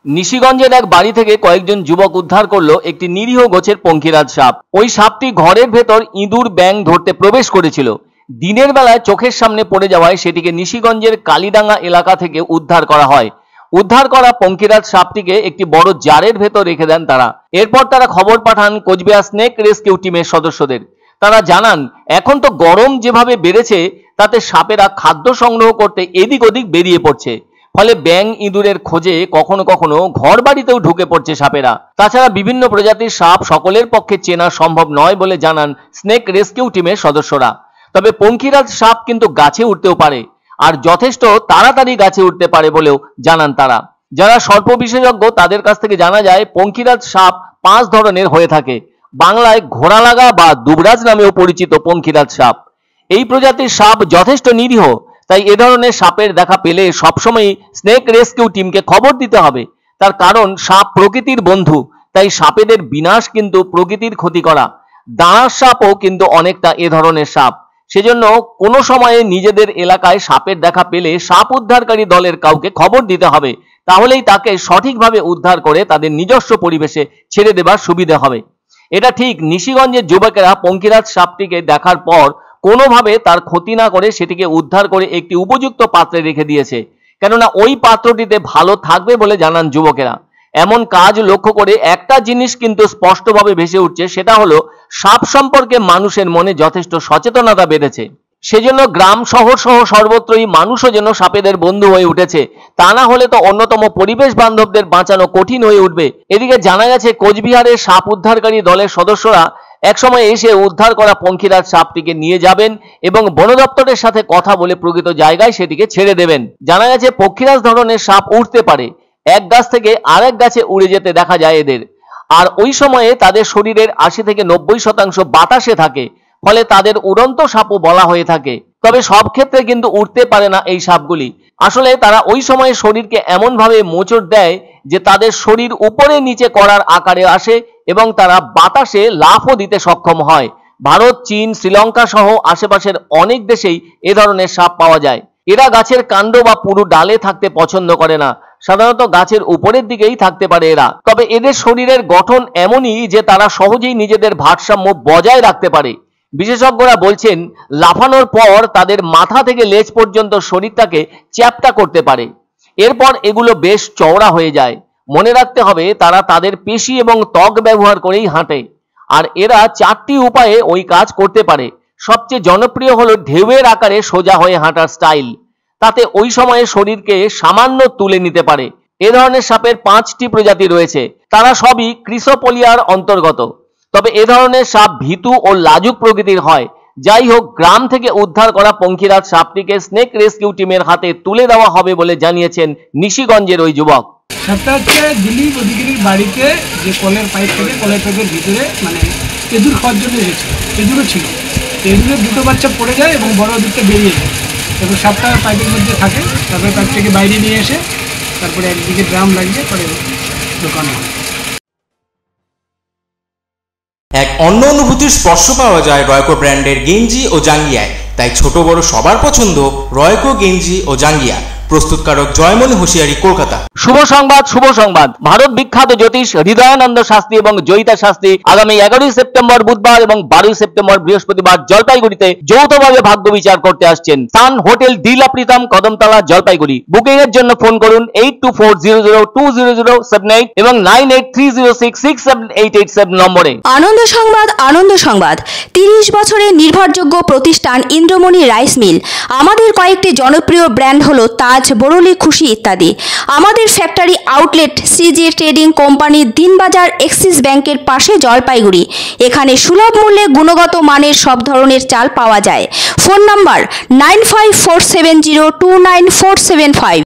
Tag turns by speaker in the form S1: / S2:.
S1: নিশিগঞ্জের এক বাড়ি থেকে কয়েকজন যুবক উদ্ধার করলো একটি নিরীহ গোছের পঙ্খিরাজ সাপ। ওই সাপটি ঘরের ভেতর ইঁদুর ব্যাঙ ধরতে প্রবেশ করেছিল। দিনের বেলায় চোখের সামনে পড়ে যাওয়ায় সেটিকে নিশিগঞ্জের কালীডাঙ্গা এলাকা থেকে উদ্ধার করা হয়। উদ্ধার করা পঙ্খিরাজ সাপটিকে একটি বড় জারের ভেতর রেখে দেন তারা। এরপর তারা খবর পাঠান কোচবিহার স্নেক রেস্কিউ টিমের সদস্যদের। তারা জানান, এখন তো গরম যেভাবে বেড়েছে তাতে সাপেরা খাদ্য সংগ্রহ করতে এদিক ওদিক বেরিয়ে পড়ছে। ফলে ব্যাঙ ইঁদুরের খোঁজে কখনো কখনো ঘর বাড়িতেও ঢুকে পড়ছে সাপেরা। তাছাড়া বিভিন্ন প্রজাতির সাপ সকলের পক্ষে চেনা সম্ভব নয় বলে জানান স্নেক রেস্কিউ টিমের সদস্যরা। তবে পঙ্খিরাজ সাপ কিন্তু গাছে উঠতেও পারে, আর যথেষ্ট তাড়াতাড়ি গাছে উঠতে পারে বলেও জানান তারা। যারা সর্প বিশেষজ্ঞ তাদের কাছ থেকে জানা যায় পঙ্খিরাজ সাপ 5 ধরনের হয়ে থাকে। বাংলায় ঘোড়ালাগা বা দুবরাজ নামেও পরিচিত পঙ্খিরাজ সাপ। এই প্রজাতির সাপ যথেষ্ট নিরীহ, তাই এ ধরনের সাপের দেখা পেলে সবসময় স্নেক রেস্কিউ টিমকে খবর দিতে হবে। তার কারণ সাপ প্রকৃতির বন্ধু, তাই সাপেদের বিনাশ কিন্তু প্রকৃতির ক্ষতি করা। দাঁড়ার সাপও কিন্তু অনেকটা এ ধরনের সাপ। সেজন্য কোনো সময়ে নিজেদের এলাকায় সাপের দেখা পেলে সাপ উদ্ধারকারী দলের কাউকে খবর দিতে হবে, তাহলেই তাকে সঠিকভাবে উদ্ধার করে তাদের নিজস্ব পরিবেশে ছেড়ে দেবার সুবিধা হবে। এটা ঠিক, নিশিগঞ্জের যুবকেরা পঙ্খিরাজ সাপটিকে দেখার পর কোনোভাবে তার ক্ষতি না করে সেটিকে উদ্ধার করে একটি উপযুক্ত পাত্রে রেখে দিয়েছে, কেননা ওই পাত্রটিতে ভালো থাকবে বলে জানান যুবকেরা। এমন কাজ লক্ষ্য করে একটা জিনিস কিন্তু স্পষ্টভাবে ভেসে উঠছে, সেটা হলো সাপ সম্পর্কে মানুষের মনে যথেষ্ট সচেতনতা বেড়েছে। সেজন্য গ্রাম শহর সহ সর্বত্রই মানুষও যেন সাপেদের বন্ধু হয়ে উঠেছে। তা না হলে তো অন্যতম পরিবেশ বান্ধবদের বাঁচানো কঠিন হয়ে উঠবে। এদিকে জানা গেছে কোচবিহারের সাপ উদ্ধারকারী দলের সদস্যরা একসময় এসে উদ্ধার করা পঙ্খিরাজ সাপটিকে নিয়ে যাবেন এবং বন দপ্তরের সাথে কথা বলে প্রকৃত জায়গায় সেটিকে ছেড়ে দেবেন। জানা গেছে পঙ্খিরাজ ধরনের সাপ উঠতে পারে, এক গাছ থেকে আরেক গাছে উড়ে যেতে দেখা যায় এদের। আর ওই সময়ে তাদের শরীরের 80 থেকে 90% বাতাসে থাকে, ফলে তাদের উড়ন্ত সাপও বলা হয়ে থাকে। তবে সব ক্ষেত্রে কিন্তু উঠতে পারে না এই সাপগুলি। আসলে তারা ওই সময়ে শরীরকে এমন ভাবে মোচড় দেয় যে তাদের শরীর উপরে নিচে করার আকারে আসে এবং তারা বাতাসে লাফও দিতে সক্ষম হয়। ভারত, চীন, শ্রীলঙ্কা সহ আশেপাশের অনেক দেশেই এ ধরনের সাপ পাওয়া যায়। এরা গাছের কাণ্ড বা পুরু ডালে থাকতে পছন্দ করে না, সাধারণত গাছের উপরের দিকেই থাকতে পারে এরা। তবে এদের শরীরের গঠন এমনই যে তারা সহজেই নিজেদের ভারসাম্য বজায় রাখতে পারে। বিশেষজ্ঞরা বলছেন লাফানোর পর তাদের মাথা থেকে লেজ পর্যন্ত শরীরটাকে চ্যাপ্টা করতে পারে। এরপর এগুলো বেশ চওড়া হয়ে যায়। মনে রাখতে হবে তারা তাদের পেশি এবং ত্বক ব্যবহার করেই হাঁটে, আর এরা 4টি উপায়ে ওই কাজ করতে পারে। সবচেয়ে জনপ্রিয় হলো ঢেউয়ের আকারে সোজা হয়ে হাঁটার স্টাইল। তাতে ওই সময়ে শরীরকে সামান্য তুলে নিতে পারে। এ ধরনের সাপের 5টি প্রজাতি রয়েছে, তারা সবই ক্রিসোপোলিয়ার অন্তর্গত। তবে এ ধরনের সাপ ভীতু ও লাজুক প্রকৃতির হয়। যাই হোক, গ্রাম থেকে উদ্ধার করা পঙ্খিরাজ সাপটিকে স্নেক রেস্কিউ টিমের হাতে তুলে দেওয়া হবে বলে জানিয়েছেন নিশিগঞ্জের ওই যুবক।
S2: সাপটা হচ্ছে দিলীপ অধিকারীর বাড়িতে যে কলের পাইপ থেকে কলের পাইপের ভিতরে এঁদুর খাওয়ার জন্য এসেছে। এঁদুরও ছিল, এঁদুরের 2টো বাচ্চা পড়ে যায় এবং বড় দিকটা বেরিয়ে যায়। এবং সাপটা পাইপের মধ্যে থাকে, তারপরে পাইপ থেকে বাইরে নিয়ে এসে তারপরে একদিকে ড্রাম লাগিয়ে পরে ঢোকানো হয়।
S3: এক অন্য অনুভূতির স্পর্শ পাওয়া যায় রয়কো ব্র্যান্ডের গেঞ্জি ও জাঙ্গিয়ায়। তাই ছোট বড় সবার পছন্দ রয়কো গেঞ্জি ও জাঙ্গিয়া। প্রস্তুতকারক জয়মনি হুঁশিয়ারি, কলকাতা।
S1: শুভ সংবাদ, শুভ সংবাদ। ভারত বিখ্যাত জ্যোতিষ হৃদয়ানন্দ শাস্ত্রী এবং জয়িতা শাস্ত্রী আগামী 11ই সেপ্টেম্বর বুধবার এবং 12ই সেপ্টেম্বর বৃহস্পতিবার জলপাইগুড়িতে যৌথভাবে ভাগ্য বিচার করতে আসছেন। সান হোটেল ডিলা প্রীতম, কদমতলা, জলপাইগুড়ি। বুকিং এর জন্য ফোন করুন 8240020078 এবং 9830667887 নম্বরে।
S4: আনন্দ সংবাদ, আনন্দ সংবাদ। 30 বছরের নির্ভরযোগ্য প্রতিষ্ঠান ইন্দ্রমণি রাইস মিল। আমাদের কয়েকটি জনপ্রিয় ব্র্যান্ড হলো তাজ, বরলি, খুশি ইত্যাদি। আমাদের ফ্যাক্টরি আউটলেট সিজে ট্রেডিং কোম্পানি, দিনবাজার, এক্সিস ব্যাংকের পাশে, জলপাইগুড়ি। এখানে সুলভ মূল্যে গুণগত মানের সব ধরনের চাল পাওয়া যায়। Phone number 9547029475।